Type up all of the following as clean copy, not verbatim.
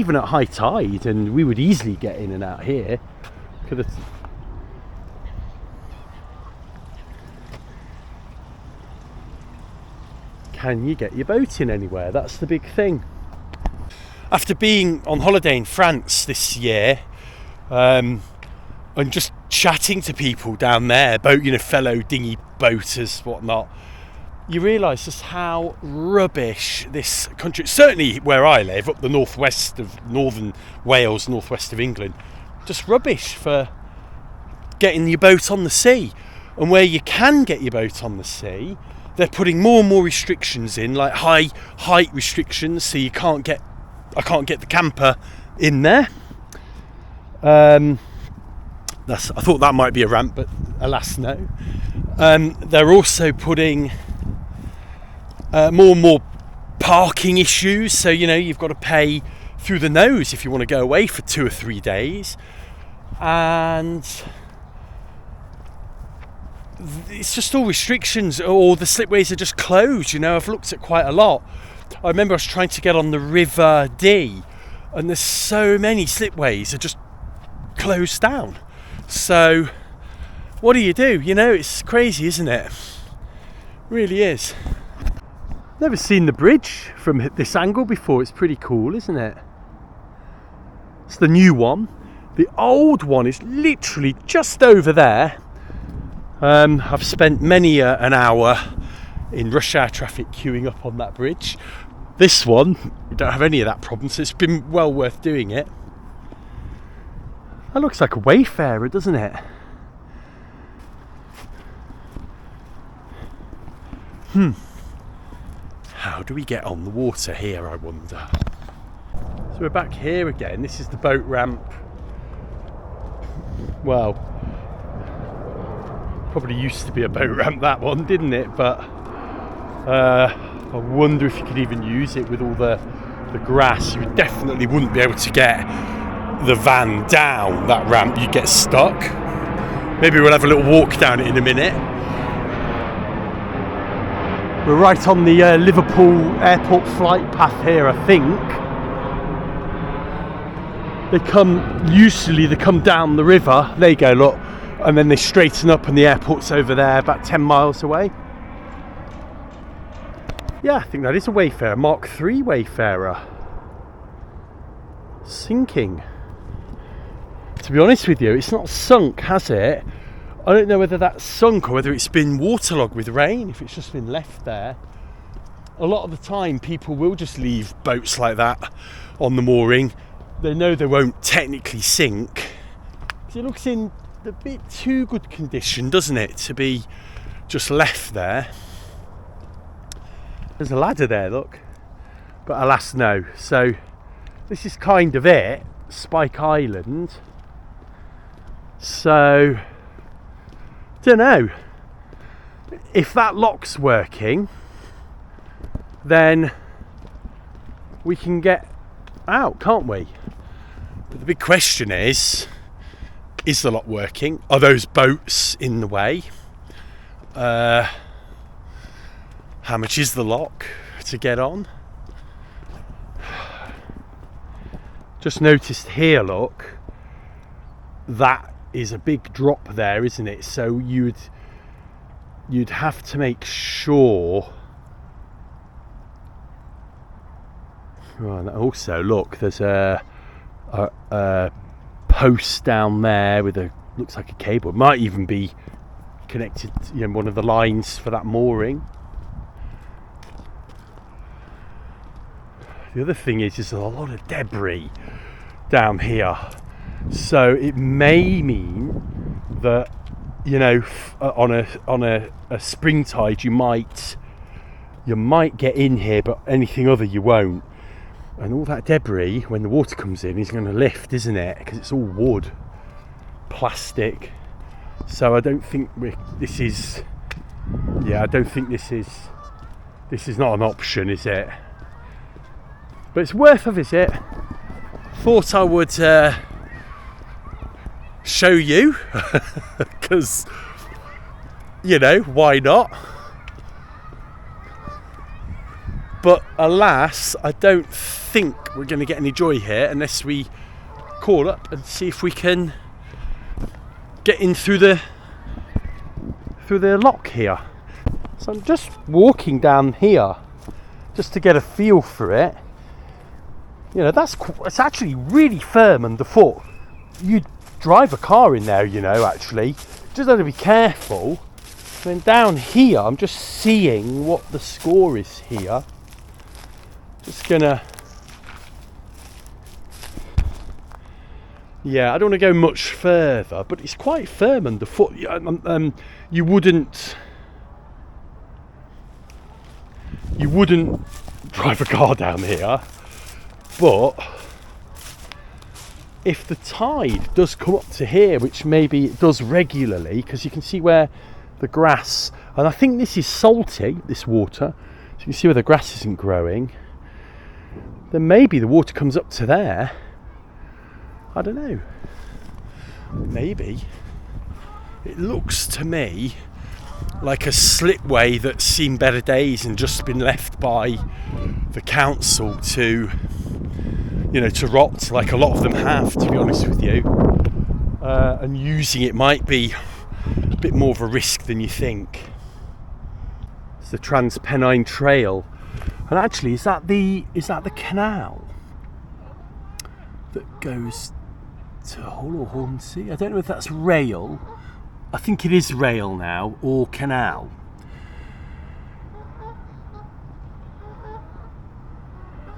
even at high tide, and we would easily get in and out here. Can you get your boat in anywhere? That's the big thing. After being on holiday in France this year, and just chatting to people down there, fellow dinghy boaters, whatnot, you realise just how rubbish this country, certainly where I live, up the northwest of northern Wales, northwest of England, just rubbish for getting your boat on the sea. And where you can get your boat on the sea, they're putting more and more restrictions in, like high height restrictions, so I can't get the camper in there. I thought that might be a rant, but alas no. They're also putting more and more parking issues, so you've got to pay through the nose if you want to go away for 2 or 3 days, and it's just all restrictions, or the slipways are just closed. I've looked at quite a lot. I remember I was trying to get on the River Dee, and there's so many slipways are just closed down. So what do? It's crazy, isn't it? Really is. Never seen the bridge from this angle before. It's pretty cool, isn't it? It's the new one. The old one is literally just over there. I've spent many an hour in rush hour traffic queuing up on that bridge. This one, we don't have any of that problem, so it's been well worth doing it. That looks like a wayfarer, doesn't it? How do we get on the water here, I wonder? So we're back here again. This is the boat ramp. Well, probably used to be a boat ramp, that one, didn't it? But I wonder if you could even use it with all the grass. You definitely wouldn't be able to get the van down that ramp. You'd get stuck. Maybe we'll have a little walk down it in a minute. We're right on the Liverpool airport flight path here, I think. They come down the river. There you go, look. And then they straighten up and the airport's over there, about 10 miles away. Yeah, I think that is a wayfarer, Mark III wayfarer. Sinking. To be honest with you, it's not sunk, has it? I don't know whether that's sunk or whether it's been waterlogged with rain, if it's just been left there. A lot of the time people will just leave boats like that on the mooring. They know they won't technically sink. It looks in a bit too good condition, doesn't it, to be just left there. There's a ladder there, look. But alas no. So this is kind of it, Spike Island. So don't know. If that lock's working, then we can get out, can't we? But the big question is the lock working? Are those boats in the way? How much is the lock to get on? Just noticed here, look, that is a big drop there, isn't it? So you'd have to make sure. Right, also look, there's a post down there with looks like a cable. It might even be connected to one of the lines for that mooring. The other thing is there's a lot of debris down here, so it may mean that on a spring tide you might get in here, but anything other you won't. And all that debris, when the water comes in, is going to lift, isn't it? Because it's all wood, plastic. So I don't think this is not an option, is it? But it's worth a visit. Thought I would show you, because why not? But alas, I don't think we're going to get any joy here unless we call up and see if we can get in through the loch here. So I'm just walking down here just to get a feel for it. You know, it's actually really firm underfoot. You'd drive a car in there, you know, actually. Just have to be careful. And then down here, I'm just seeing what the score is here. Just gonna... Yeah, I don't want to go much further, but it's quite firm underfoot. You wouldn't drive a car down here, but if the tide does come up to here, which maybe it does regularly, because you can see where the grass, and I think this is salty, this water, so you can see where the grass isn't growing, then maybe the water comes up to there. I don't know, maybe. It looks to me like a slipway that's seen better days and just been left by the council to, you know, to rot, like a lot of them have, to be honest with you. And using it might be a bit more of a risk than you think. It's the Transpennine Trail, and actually, is that the canal that goes to Hull or Hornsey? I don't know if that's rail. I think it is rail now, or canal.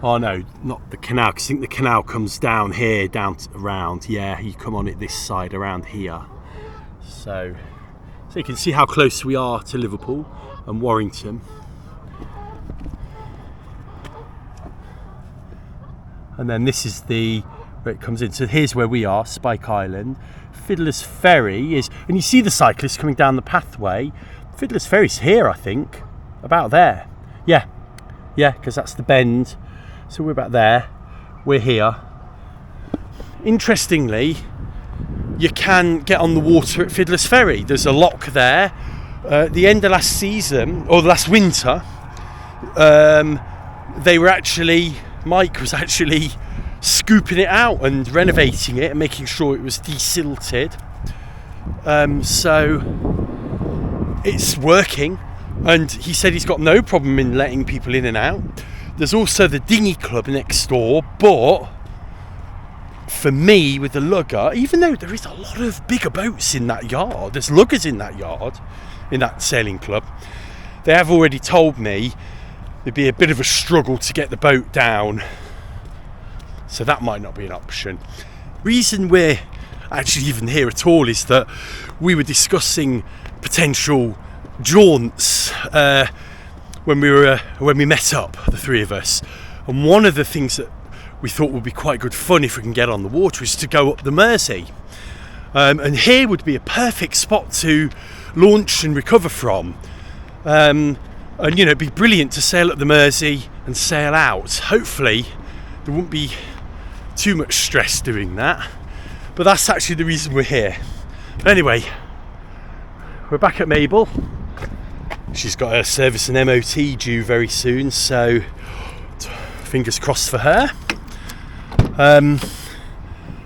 Oh no, not the canal, because I think the canal comes down here, around. Yeah, you come on it this side, around here. So you can see how close we are to Liverpool and Warrington. And then this is where it comes in. So here's where we are, Spike Island. Fiddler's Ferry is, and you see the cyclists coming down the pathway. Fiddler's Ferry's here, I think, about there. Yeah, because that's the bend. So we're about there. We're here. Interestingly, you can get on the water at Fiddler's Ferry. There's a loch there. At the end of last season, or last winter, Mike was actually scooping it out and renovating it and making sure it was desilted. So it's working, and he said he's got no problem in letting people in and out. There's also the dinghy club next door, but for me, with the lugger, even though there is a lot of bigger boats in that yard, there's luggers in that yard, in that sailing club, they have already told me there'd be a bit of a struggle to get the boat down. So that might not be an option. Reason we're actually even here at all is that we were discussing potential jaunts when we met up, the three of us. And one of the things that we thought would be quite good fun if we can get on the water is to go up the Mersey. And here would be a perfect spot to launch and recover from. And you know, it'd be brilliant to sail up the Mersey and sail out. Hopefully there won't be too much stress doing that, but that's actually the reason we're here. Anyway, we're back at Mabel. She's got her service and MOT due very soon, so fingers crossed for her.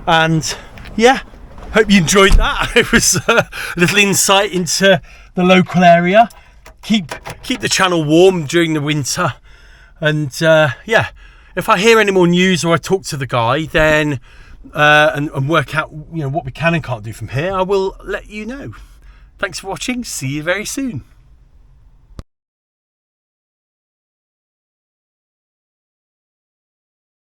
And yeah, hope you enjoyed that. It was a little insight into the local area. Keep the channel warm during the winter, and yeah, if I hear any more news or I talk to the guy, then and work out, you know, what we can and can't do from here, I will let you know. Thanks for watching. See you very soon.